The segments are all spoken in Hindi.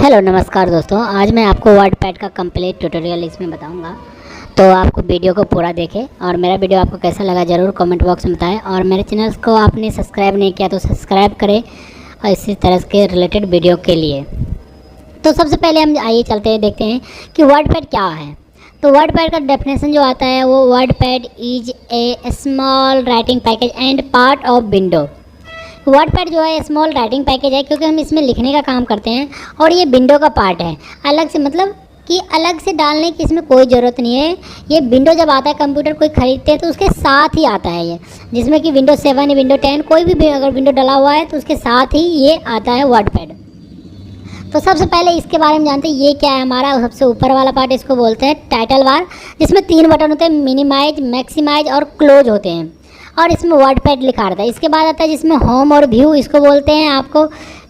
हेलो नमस्कार दोस्तों, आज मैं आपको वर्डपैड का कंप्लीट ट्यूटोरियल इसमें बताऊंगा। तो आपको वीडियो को पूरा देखें और मेरा वीडियो आपको कैसा लगा ज़रूर कमेंट बॉक्स में बताएं। और मेरे चैनल को आपने सब्सक्राइब नहीं किया तो सब्सक्राइब करें और इसी तरह के रिलेटेड वीडियो के लिए। तो सबसे पहले हम आइए चलते हैं, देखते हैं कि वर्डपैड क्या है। तो वर्डपैड का डेफिनेशन जो आता है वो WordPad is a small writing package and part of window. WordPad जो है स्मॉल राइटिंग पैकेज है क्योंकि हम इसमें लिखने का काम करते हैं और ये विंडो का पार्ट है। अलग से मतलब कि अलग से डालने की इसमें कोई ज़रूरत नहीं है। ये विंडो जब आता है कंप्यूटर कोई ख़रीदते हैं तो उसके साथ ही आता है ये, जिसमें कि विंडो 7 विंडो 10 कोई भी अगर विंडो डला हुआ है तो उसके साथ ही ये आता है वर्डपैड। तो सबसे पहले इसके बारे में जानते हैं ये क्या है। हमारा सबसे ऊपर वाला पार्ट इसको बोलते हैं टाइटल बार, जिसमें 3 बटन होते हैं, मिनिमाइज, मैक्सिमाइज और क्लोज होते हैं और इसमें वर्डपैड लिखा रहता है। इसके बाद आता है जिसमें होम और व्यू, इसको बोलते हैं आपको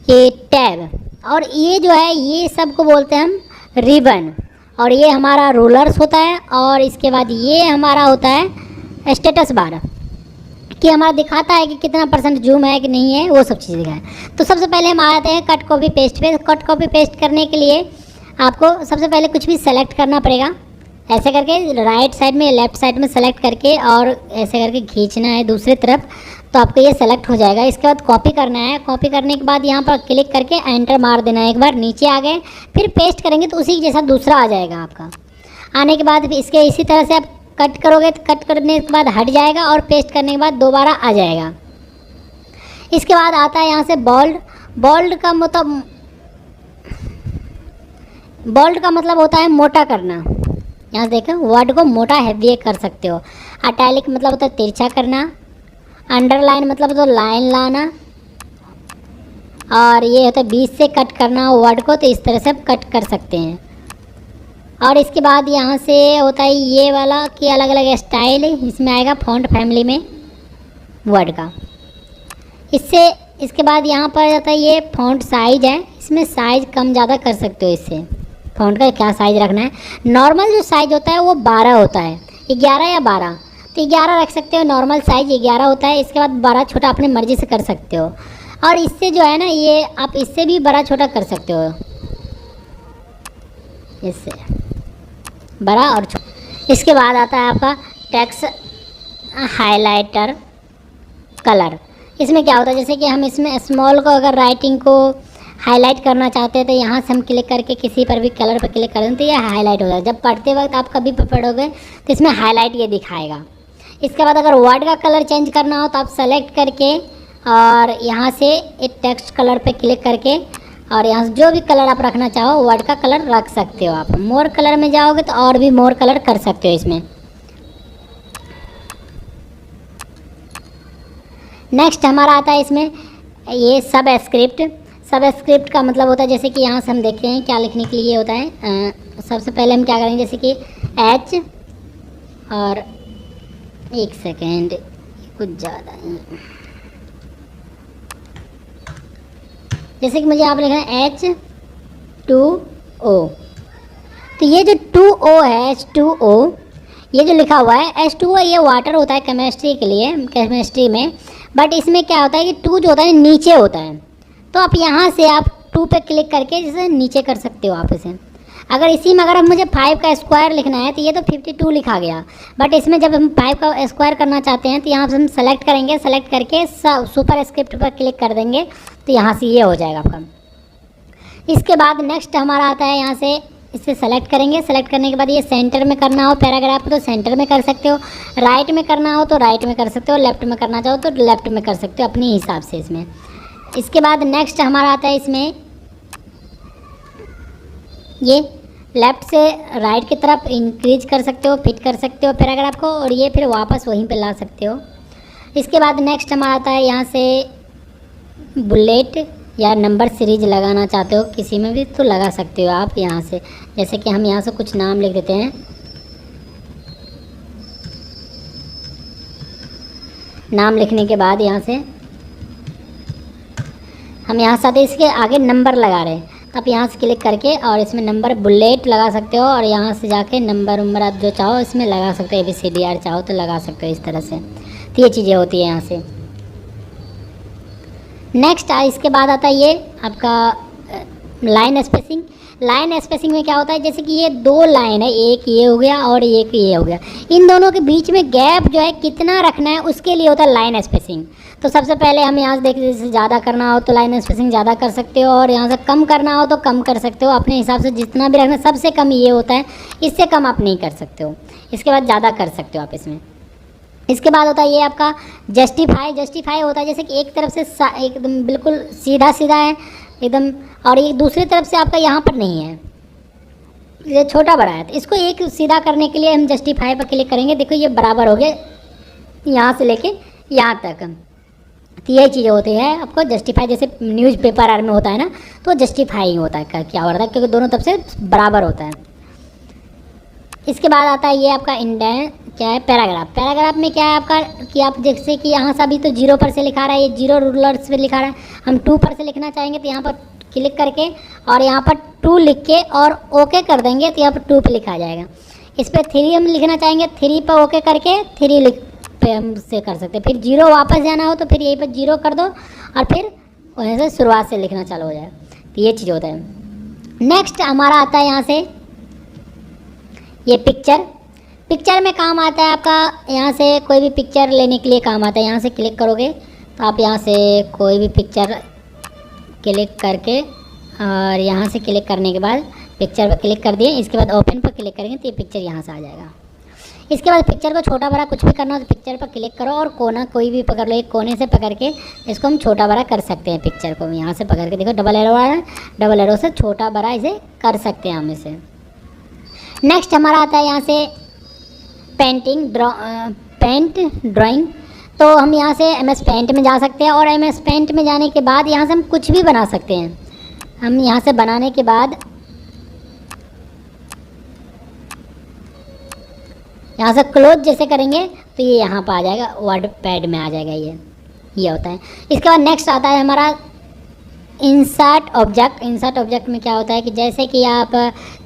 ये टैब, और ये जो है ये सब को बोलते हैं हम रिबन, और ये हमारा रूलर्स होता है। और इसके बाद ये हमारा होता है स्टेटस बार कि हमारा दिखाता है कि कितना % जूम है कि नहीं है, वो सब चीज़ दिखाए। तो सबसे पहले हम आते हैं कट कॉपी पेस्ट पे। कट कॉपी पेस्ट करने के लिए आपको सबसे पहले कुछ भी सेलेक्ट करना पड़ेगा, ऐसे करके राइट साइड में लेफ़्ट साइड में सेलेक्ट करके और ऐसे करके खींचना है दूसरी तरफ, तो आपको ये सेलेक्ट हो जाएगा। इसके बाद कॉपी करना है। कॉपी करने के बाद यहाँ पर क्लिक करके एंटर मार देना है। एक बार नीचे आ गए, फिर पेस्ट करेंगे तो उसी के जैसा दूसरा आ जाएगा आपका। आने के बाद इसके इसी तरह से आप कट करोगे तो कट करने के बाद हट जाएगा और पेस्ट करने के बाद दोबारा आ जाएगा। इसके बाद आता है यहाँ से बोल्ड। बोल्ड का मतलब होता है मोटा करना। यहाँ से देखो वर्ड को मोटा हैवी कर सकते हो। अटैलिक मतलब होता है तिरछा करना। अंडरलाइन मतलब तो लाइन लाना। और ये होता है बीच से कट करना वर्ड को, तो इस तरह से आप कट कर सकते हैं। और इसके बाद यहाँ से होता है ये वाला कि अलग अलग स्टाइल इसमें आएगा फॉन्ट फैमिली में वर्ड का। इसके बाद यहाँ पर आता है ये फॉन्ट साइज है, इसमें साइज कम ज़्यादा कर सकते हो। इससे फॉन्ट का क्या साइज़ रखना है, नॉर्मल जो साइज़ होता है वो 12 होता है, 11 या 12, तो 11 रख सकते हो। नॉर्मल साइज़ 11 होता है। इसके बाद बड़ा छोटा अपनी मर्ज़ी से कर सकते हो। और इससे जो है ना ये आप इससे भी बड़ा छोटा कर सकते हो, इससे बड़ा और छोटा। इसके बाद आता है आपका टेक्स्ट हाइलाइटर कलर। इसमें क्या होता है, जैसे कि हम इसमें स्मॉल को अगर राइटिंग को हाईलाइट करना चाहते हैं तो यहाँ से हम क्लिक करके किसी पर भी कलर पर क्लिक करें तो ये हाईलाइट हो जाएगा। जब पढ़ते वक्त आप कभी पढ़ोगे तो इसमें हाईलाइट ये दिखाएगा। इसके बाद अगर वर्ड का कलर चेंज करना हो तो आप सेलेक्ट करके और यहाँ से एक टेक्स्ट कलर पे क्लिक करके और यहाँ से जो भी कलर आप रखना चाहो वर्ड का कलर रख सकते हो। आप मोर कलर में जाओगे तो और भी मोर कलर कर सकते हो इसमें। नेक्स्ट हमारा आता है इसमें ये सब स्क्रिप्ट का मतलब होता है जैसे कि यहाँ से हम देखते हैं क्या लिखने के लिए होता है। सबसे पहले हम क्या करेंगे, जैसे कि एच और एक सेकेंड कुछ ज़्यादा ही, जैसे कि मुझे आप लिखना है H2O। तो ये जो 2O है H2O, ये जो लिखा हुआ है H2O ये वाटर होता है केमिस्ट्री के लिए, केमिस्ट्री में। बट इसमें क्या होता है कि 2 जो होता है नीचे होता है, तो आप यहाँ से आप 2 पे क्लिक करके जैसे नीचे कर सकते हो आप इसे। अगर इसी में अगर मुझे 5 का स्क्वायर लिखना है तो ये तो 52 लिखा गया, बट इसमें जब हम 5 का स्क्वायर करना चाहते हैं तो यहाँ से हम सेलेक्ट करेंगे, सेलेक्ट करके सुपर स्क्रिप्ट पर क्लिक कर देंगे तो यहाँ से ये हो जाएगा आपका। इसके बाद नेक्स्ट हमारा आता है यहाँ से इसे सेलेक्ट करेंगे। सेलेक्ट करने के बाद ये सेंटर में करना हो पैराग्राफ तो सेंटर में कर सकते हो, राइट में करना हो तो राइट में कर सकते हो, लेफ़्ट में करना चाहो तो लेफ़्ट में कर सकते हो अपने हिसाब से इसमें। इसके बाद नेक्स्ट हमारा आता है इसमें ये लेफ़्ट से राइट की तरफ इंक्रीज कर सकते हो, फिट कर सकते हो पैराग्राफ को, और ये फिर वापस वहीं पे ला सकते हो। इसके बाद नेक्स्ट हमारा आता है यहाँ से बुलेट या नंबर सीरीज लगाना चाहते हो किसी में भी तो लगा सकते हो आप यहाँ से। जैसे कि हम यहाँ से कुछ नाम लिख देते हैं। नाम लिखने के बाद यहाँ से हम यहाँ साथ इसके आगे नंबर लगा रहे हैं, आप यहाँ से क्लिक करके और इसमें नंबर बुलेट लगा सकते हो और यहाँ से जाके नंबर आप जो चाहो इसमें लगा सकते हो, ABCDR चाहो तो लगा सकते हो इस तरह से। तो ये चीज़ें होती है यहाँ से। नेक्स्ट इसके बाद आता है ये आपका लाइन स्पेसिंग। लाइन स्पेसिंग में क्या होता है, जैसे कि ये दो लाइन है, एक ये हो गया और एक ये हो गया, इन दोनों के बीच में गैप जो है कितना रखना है उसके लिए होता है लाइन स्पेसिंग। तो सबसे पहले हम यहाँ से देखिए, जैसे ज़्यादा करना हो तो लाइन स्पेसिंग ज़्यादा कर सकते हो, और यहाँ से कम करना हो तो कम कर सकते हो अपने हिसाब से, जितना भी रखना। सबसे कम ये होता है, इससे कम आप नहीं कर सकते हो, इसके बाद ज़्यादा कर सकते हो आप इसमें। इसके बाद होता है ये आपका जस्टिफाई। जस्टिफाई होता है जैसे कि एक तरफ से एकदम बिल्कुल सीधा सीधा है एकदम, और ये दूसरी तरफ से आपका यहाँ पर नहीं है, ये छोटा बड़ा है, तो इसको एक सीधा करने के लिए हम जस्टिफाई पर क्लिक करेंगे। देखो ये बराबर हो गया यहाँ से लेके यहाँ तक। तो ये चीज़ें होती है आपको जस्टिफाई, जैसे न्यूज़पेपर आर में होता है ना, तो जस्टिफाई होता है, क्या हो रहा था, क्योंकि दोनों तरफ से बराबर होता है। इसके बाद आता है ये आपका इंडेंट, क्या है, पैराग्राफ। पैराग्राफ में क्या है आपका कि आप जैसे कि यहाँ से अभी तो 0 पर से लिखा रहा है, ये 0 रूलर्स पे लिखा रहा है, हम 2 पर से लिखना चाहेंगे तो यहाँ पर क्लिक करके और यहाँ पर 2 लिख के और ओके कर देंगे तो यहाँ पर 2 पे लिखा जाएगा। इस पर 3 हम लिखना चाहेंगे, 3 पर ओके करके 3 लिख पे हम से कर सकते हैं। फिर 0 वापस जाना हो तो फिर यहीं पर 0 कर दो और फिर वहीं से शुरुआत से लिखना चालू हो जाए। तो ये चीज़ होता है। नेक्स्ट हमारा आता है यहाँ से ये पिक्चर। पिक्चर में काम आता है आपका, यहाँ से कोई भी पिक्चर लेने के लिए काम आता है। यहाँ से क्लिक करोगे तो आप यहाँ से कोई भी पिक्चर क्लिक करके और यहाँ से क्लिक करने के बाद पिक्चर पर क्लिक कर दिए, इसके बाद ओपन पर क्लिक करेंगे तो ये पिक्चर यहाँ से आ जाएगा। इसके बाद पिक्चर को छोटा बड़ा कुछ भी करना हो तो पिक्चर पर क्लिक करो और कोना कोई भी पकड़ लो, एक कोने से पकड़ के इसको हम छोटा बड़ा कर सकते हैं। पिक्चर को यहाँ से पकड़ के देखो, डबल एरो आ रहा है, डबल एरो से छोटा बड़ा इसे कर सकते हैं हम इसे। नेक्स्ट हमारा आता है यहाँ से पेंटिंग, पेंट ड्राइंग। तो हम यहाँ से MS पेंट में जा सकते हैं और MS पेंट में जाने के बाद यहाँ से हम कुछ भी बना सकते हैं। हम यहाँ से बनाने के बाद यहाँ से क्लोज जैसे करेंगे तो ये यहाँ पर आ जाएगा, वर्ड पैड में आ जाएगा, ये होता है। इसके बाद नेक्स्ट आता है हमारा इंसर्ट ऑब्जेक्ट। इंसर्ट ऑब्जेक्ट में क्या होता है कि जैसे कि आप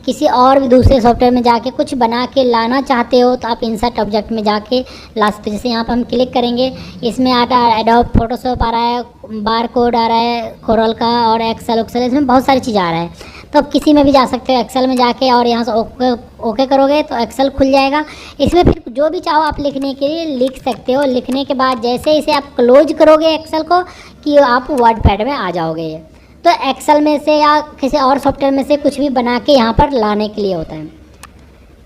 किसी और भी दूसरे सॉफ्टवेयर में जाके कुछ बना के लाना चाहते हो तो आप इंसर्ट ऑब्जेक्ट में जाके ला सकते हो। जैसे यहाँ पर हम क्लिक करेंगे, इसमें आता है एडोब फोटोशॉप आ रहा है, बार कोड आ रहा है कोरल का, और एक्सेल उक्सेल, इसमें बहुत सारी चीज़ें आ रहा है। तो आप किसी में भी जा सकते हो, एक्सेल में जाके और यहाँ से ओके करोगे तो एक्सेल खुल जाएगा। इसमें फिर जो भी चाहो आप लिखने के लिए लिख सकते हो। लिखने के बाद जैसे इसे आप क्लोज करोगे एक्सेल को कि आप वर्ड पैड में आ जाओगे। तो एक्सेल में से या किसी और सॉफ्टवेयर में से कुछ भी बना के यहाँ पर लाने के लिए होता है।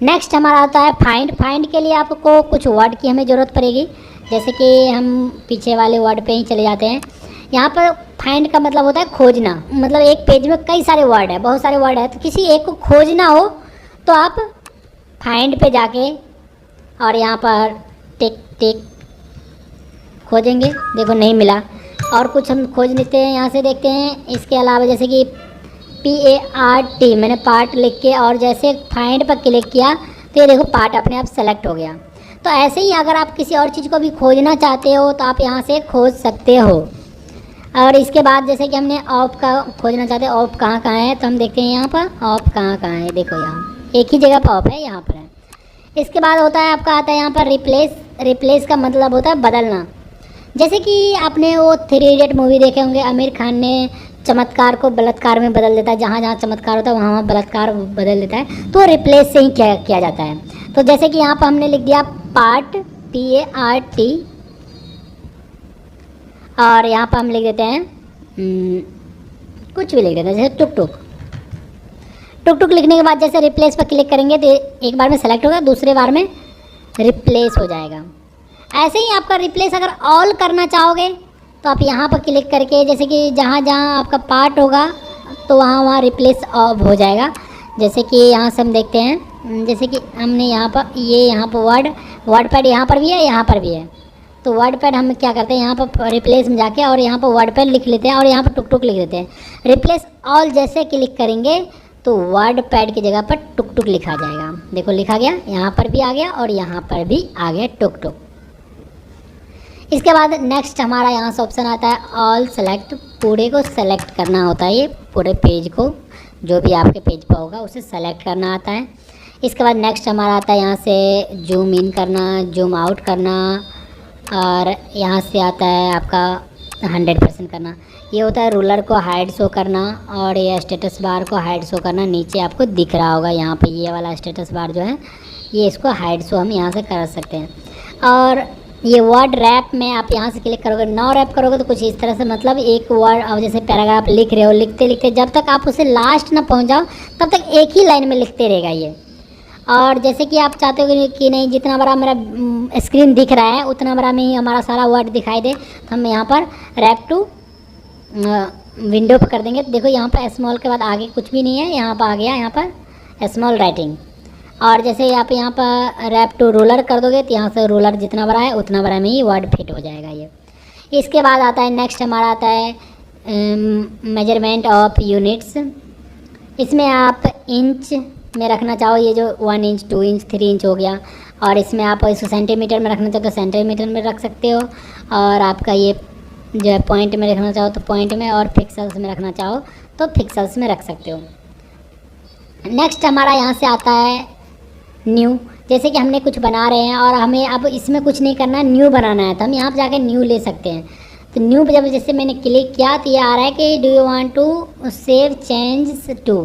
नेक्स्ट हमारा आता है फाइंड। फाइंड के लिए आपको कुछ वर्ड की हमें ज़रूरत पड़ेगी, जैसे कि हम पीछे वाले वर्ड पे ही चले जाते हैं। यहाँ पर फाइंड का मतलब होता है खोजना, मतलब एक पेज में कई सारे वर्ड है, बहुत सारे वर्ड है, तो किसी एक को खोजना हो तो आप फाइंड पे जाके और यहाँ पर टिक टिक खोजेंगे, देखो नहीं मिला, और कुछ हम खोज लेते हैं, यहाँ से देखते हैं। इसके अलावा जैसे कि PART मैंने पार्ट लिख के और जैसे फाइंड पर क्लिक किया तो ये देखो पार्ट अपने आप सेलेक्ट हो गया। तो ऐसे ही अगर आप किसी और चीज़ को भी खोजना चाहते हो तो आप यहाँ से खोज सकते हो। और इसके बाद जैसे कि हमने ऑफ का खोजना चाहते हैं, ऑफ कहाँ कहाँ है, तो हम देखते हैं यहाँ पर ऑफ कहाँ कहाँ है, देखो यहाँ एक ही जगह पर ऑफ है, यहाँ पर है। इसके बाद होता है आपका आता है यहाँ पर रिप्लेस। रिप्लेस का मतलब होता है बदलना। जैसे कि आपने वो 3 इडियट मूवी देखे होंगे, आमिर खान ने चमत्कार को बलात्कार में बदल देता है, जहाँ जहाँ चमत्कार होता है वहाँ वहाँ बलात्कार बदल देता है, तो रिप्लेस से ही किया जाता है। तो जैसे कि यहाँ पर हमने लिख दिया पार्ट PART और यहाँ पर हम लिख देते हैं कुछ भी लिख देते हैं, जैसे टुक टुक। टुक टुक लिखने के बाद जैसे रिप्लेस पर क्लिक करेंगे तो एक बार में सेलेक्ट होगा, दूसरे बार में रिप्लेस हो जाएगा। ऐसे ही आपका रिप्लेस अगर ऑल करना चाहोगे तो आप यहाँ पर क्लिक करके जैसे कि जहाँ जहाँ आपका पार्ट होगा तो वहाँ वहाँ रिप्लेस ऑफ हो जाएगा। जैसे कि यहाँ से हम देखते हैं, जैसे कि हमने यहाँ पर यहाँ पर वर्ड पैड यहाँ पर भी है, यहाँ पर भी है। तो वर्ड पैड हम क्या करते हैं, यहाँ पर रिप्लेस में जाके और यहाँ पर वर्ड पैड लिख लेते हैं और यहाँ पर टुक टुक लिख देते हैं। रिप्लेस ऑल जैसे क्लिक करेंगे तो वर्ड पैड की जगह पर टुक टुक लिखा जाएगा, देखो लिखा गया, यहाँ पर भी आ गया और यहाँ पर भी आ गया टुक टुक। इसके बाद नेक्स्ट हमारा यहाँ से ऑप्शन आता है ऑल सेलेक्ट। पूरे को सेलेक्ट करना होता है, ये पूरे पेज को जो भी आपके पेज पर होगा उसे सेलेक्ट करना आता है। इसके बाद नेक्स्ट हमारा आता है यहाँ से जूम इन करना, जूम आउट करना, और यहाँ से आता है आपका 100% करना। ये होता है रूलर को हाइड शो करना और ये स्टेटस बार को हाइड शो करना। नीचे आपको दिख रहा होगा यहाँ पे ये वाला स्टेटस बार जो है, ये इसको हाइड शो हम यहाँ से कर सकते हैं। और ये वर्ड रैप में आप यहाँ से क्लिक करोगे, नो रैप करोगे तो कुछ इस तरह से, मतलब एक वर्ड, अब जैसे पैराग्राफ लिख रहे हो, लिखते लिखते जब तक आप उसे लास्ट ना पहुँच जाओ तब तक एक ही लाइन में लिखते रहेगा ये। और जैसे कि आप चाहते हो कि नहीं जितना बड़ा मेरा स्क्रीन दिख रहा है उतना बड़ा में ही हमारा सारा वर्ड दिखाई दे, तो हम यहाँ पर रैप टू विंडो पर कर देंगे। तो देखो यहाँ पर स्मॉल के बाद आगे कुछ भी नहीं है, यहाँ पर आ गया यहाँ पर स्मॉल राइटिंग। और जैसे आप यहाँ पर रैप टू रूलर कर दोगे तो यहाँ से रूलर जितना बड़ा है उतना बड़ा में ही वर्ड फिट हो जाएगा ये। इसके बाद आता है नेक्स्ट, हमारा आता है मेजरमेंट ऑफ यूनिट्स। इसमें आप इंच में रखना चाहो, ये जो 1 इंच 2 इंच 3 इंच हो गया। और इसमें आप इसको सेंटीमीटर में रखना चाहो तो सेंटीमीटर में रख सकते हो। और आपका ये जो है पॉइंट में रखना चाहो तो पॉइंट में, और पिक्सल्स में रखना चाहो तो पिक्सल्स में रख सकते हो। नेक्स्ट हमारा यहाँ से आता है न्यू। जैसे कि हमने कुछ बना रहे हैं और हमें अब इसमें कुछ नहीं करना है, न्यू बनाना है, तो हम यहाँ पर जाकर न्यू ले सकते हैं। तो न्यू पे जब जैसे मैंने क्लिक किया तो ये आ रहा है कि do you want to save change to.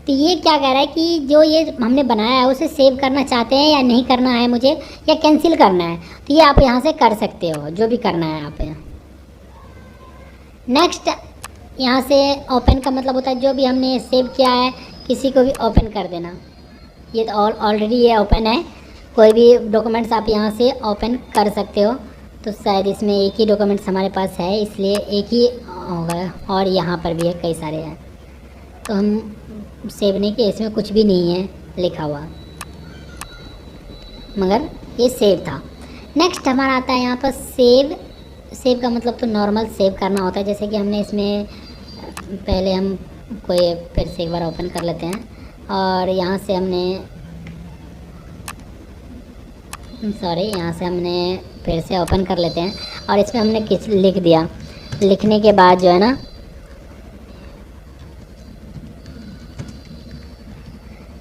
तो ये क्या कह रहा है कि जो ये हमने बनाया है उसे सेव करना चाहते हैं या नहीं करना है मुझे, या कैंसिल करना है, तो ये आप यहाँ से कर सकते हो, जो भी करना है आप। नेक्स्ट यहाँ से ओपन का मतलब होता है जो भी हमने सेव किया है किसी को भी ओपन कर देना। ये तो ऑलरेडी ये ओपन है, कोई भी डॉक्यूमेंट्स आप यहाँ से ओपन कर सकते हो। तो शायद इसमें एक ही डॉक्यूमेंट्स हमारे पास है इसलिए एक ही होगा, और यहाँ पर भी है कई सारे हैं, तो हम सेव नहीं किए, इसमें कुछ भी नहीं है लिखा हुआ, मगर ये सेव था। नेक्स्ट हमारा आता है यहाँ पर सेव। सेव का मतलब तो नॉर्मल सेव करना होता है, जैसे कि हमने इसमें पहले हम कोई फिर से एक बार ओपन कर लेते हैं। और यहाँ से हमने यहाँ से हमने फिर से ओपन कर लेते हैं और इसमें हमने कुछ लिख दिया। लिखने के बाद जो है ना,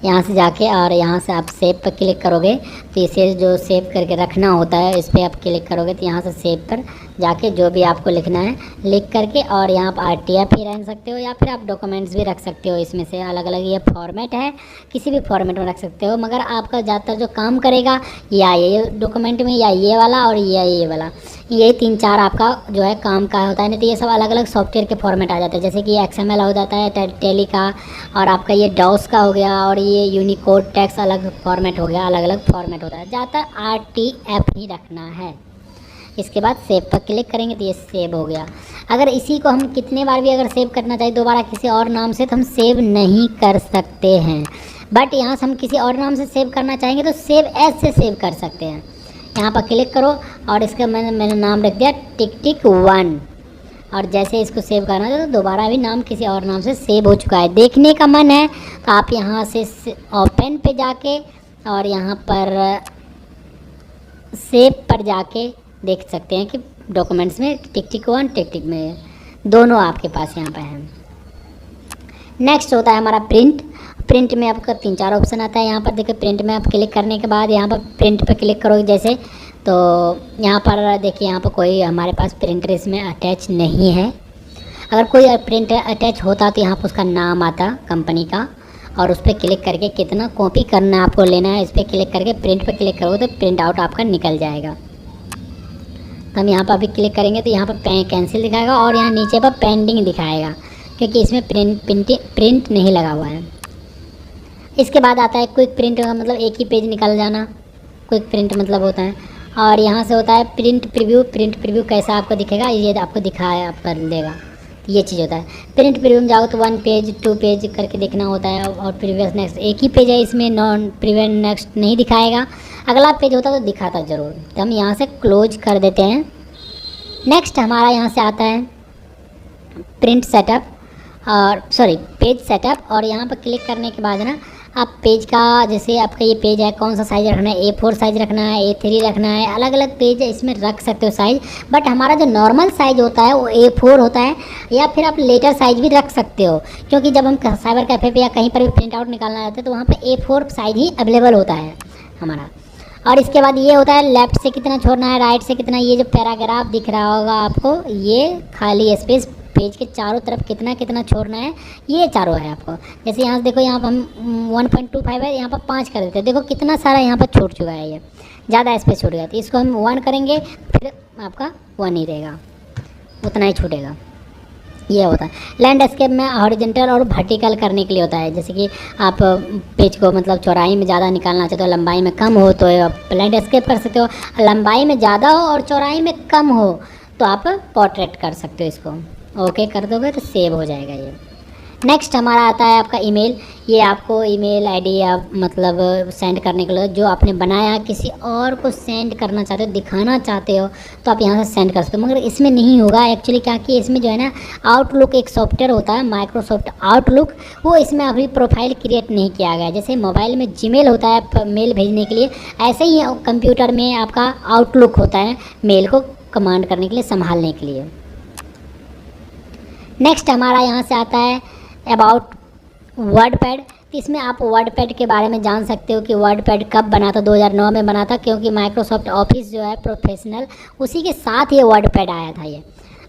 यहाँ से जाके और यहाँ से आप सेव पर क्लिक करोगे तो इसे जो सेव करके रखना होता है इस पर आप क्लिक करोगे तो यहाँ से सेव पर जाके जो भी आपको लिखना है लिख करके, और यहाँ पर RTF ही रख सकते हो या फिर आप डॉक्यूमेंट्स भी रख सकते हो। इसमें से अलग अलग ये फॉर्मेट है, किसी भी फॉर्मेट में रख सकते हो, मगर आपका ज़्यादातर जो काम करेगा या ये डॉक्यूमेंट में या ये वाला और या ये वाला, ये 3-4 आपका जो है काम का होता है। नहीं तो ये सब अलग अलग सॉफ्टवेयर के फॉर्मेट आ जाते हैं, जैसे कि XML हो जाता है टेली का, और आपका ये डॉस का हो गया, और ये यूनिकोड टेक्स्ट अलग फॉर्मेट हो गया, अलग अलग फॉर्मेट होता है। ज़्यादातर RTF ही रखना है। इसके बाद सेव पर क्लिक करेंगे तो ये सेव हो गया। अगर इसी को हम कितने बार भी अगर सेव करना चाहें दोबारा किसी और नाम से तो हम सेव नहीं कर सकते हैं, बट यहाँ से हम किसी और नाम से सेव करना चाहेंगे तो सेव एज से सेव कर सकते हैं। यहाँ पर क्लिक करो और इसका मैंने नाम रख दिया टिक-टिक-1, और जैसे इसको सेव करना है तो दोबारा भी नाम किसी और नाम से सेव हो चुका है। देखने का मन है तो आप यहाँ से ओपन पे जाके और यहाँ पर सेव पर जाके देख सकते हैं कि डॉक्यूमेंट्स में टिक-टिक-1 टिक-टिक में दोनों आपके पास यहाँ पर हैं। नेक्स्ट होता है हमारा प्रिंट। प्रिंट में आपका 3-4 ऑप्शन आता है। यहाँ पर देखिए प्रिंट में आप क्लिक करने के बाद यहाँ पर प्रिंट पर क्लिक करोगे जैसे, तो यहाँ पर देखिए यहाँ पर कोई हमारे पास प्रिंटर इसमें अटैच नहीं है। अगर कोई प्रिंटर अटैच होता तो यहाँ पर उसका नाम आता कंपनी का, और उस पर क्लिक करके कितना कॉपी करना आपको लेना है इस पर क्लिक करके प्रिंट पर क्लिक करोगे तो प्रिंट आउट आपका निकल जाएगा। तो हम यहाँ पर अभी क्लिक करेंगे तो यहाँ पर कैंसिल दिखाएगा और यहाँ नीचे पर पेंडिंग दिखाएगा, क्योंकि इसमें प्रिंट नहीं लगा हुआ है। इसके बाद आता है क्विक प्रिंट का मतलब एक ही पेज निकल जाना, क्विक प्रिंट मतलब होता है। और यहाँ से होता है प्रिंट प्रीव्यू। प्रिंट प्रीव्यू कैसा आपको दिखेगा ये आपको दिखाया आप कर देगा, ये चीज़ होता है। प्रिंट प्रीव्यू में जाओ तो 1 पेज 2 पेज करके देखना होता है, और प्रीवियस नेक्स्ट एक ही पेज है, इसमें नॉन प्रीवियस नेक्स्ट नहीं दिखाएगा। अगला पेज होता तो दिखाता ज़रूर। तो हम यहाँ से क्लोज कर देते हैं। नेक्स्ट हमारा यहाँ से आता है प्रिंट सेटअप और पेज सेटअप, और यहाँ पर क्लिक करने के बाद ना आप पेज का, जैसे आपका ये पेज है कौन सा साइज़ रखना है, A4 साइज़ रखना है, A3 रखना है, अलग अलग पेज है इसमें रख सकते हो साइज़। बट हमारा जो नॉर्मल साइज़ होता है वो A4 होता है, या फिर आप लेटर साइज़ भी रख सकते हो, क्योंकि जब हम साइबर कैफ़े पे या कहीं पर भी प्रिंट आउट निकालना चाहते हैं तो वहाँ पर A4 साइज़ ही अवेलेबल होता है हमारा। और इसके बाद ये होता है लेफ़्ट से कितना छोड़ना है, राइट से कितना। ये जो पैराग्राफ दिख रहा होगा आपको, ये खाली स्पेस पेज के चारों तरफ कितना कितना छोड़ना है, ये चारों है आपको। जैसे यहाँ से देखो, यहाँ पर हम 1.25 है, यहाँ पर 5 कर देते हैं। देखो कितना सारा यहाँ पर छूट चुका है, ये ज़्यादा स्पेस छूट गया। तो इसको हम 1 करेंगे, फिर आपका 1 ही रहेगा, उतना ही छूटेगा। ये होता है लैंडस्केप में हॉरिजॉन्टल और वर्टिकल करने के लिए होता है। जैसे कि आप पेज को मतलब चौड़ाई में ज़्यादा निकालना चाहते हो, लंबाई में कम हो, तो आप लैंडस्केप कर सकते हो। लंबाई में ज़्यादा हो और चौड़ाई में कम हो तो आप पोर्ट्रेट कर सकते हो। इसको ओके कर दोगे तो सेव हो जाएगा ये। नेक्स्ट हमारा आता है आपका ईमेल। ये आपको ईमेल आईडी आप मतलब सेंड करने के लिए, जो आपने बनाया किसी और को सेंड करना चाहते हो, दिखाना चाहते हो, तो आप यहाँ से सेंड कर सकते हो। मगर इसमें नहीं होगा एक्चुअली, क्या कि इसमें जो है ना आउटलुक एक सॉफ्टवेयर होता है, माइक्रोसॉफ्ट आउटलुक, वो इसमें अभी प्रोफाइल क्रिएट नहीं किया गया है। जैसे मोबाइल में जीमेल होता है मेल भेजने के लिए, ऐसे ही कंप्यूटर में आपका आउटलुक होता है मेल को कमांड करने के लिए, संभालने के लिए। नेक्स्ट हमारा यहाँ से आता है अबाउट वर्डपैड। तो इसमें आप वर्डपैड के बारे में जान सकते हो कि वर्डपैड कब बना था। 2009 में बना था, क्योंकि माइक्रोसॉफ्ट ऑफिस जो है प्रोफेशनल, उसी के साथ ये वर्डपैड आया था ये।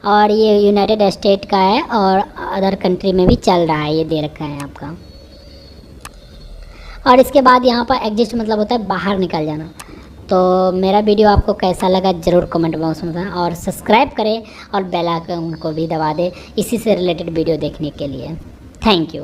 और ये यूनाइटेड स्टेट का है और अदर कंट्री में भी चल रहा है, ये दे रखा है आपका। और इसके बाद यहाँ पर एग्जिस्ट मतलब होता है बाहर निकल जाना। तो मेरा वीडियो आपको कैसा लगा ज़रूर कमेंट बॉक्स में बताएं, और सब्सक्राइब करें और बेल आइकन को भी दबा दें इसी से रिलेटेड वीडियो देखने के लिए। Thank you.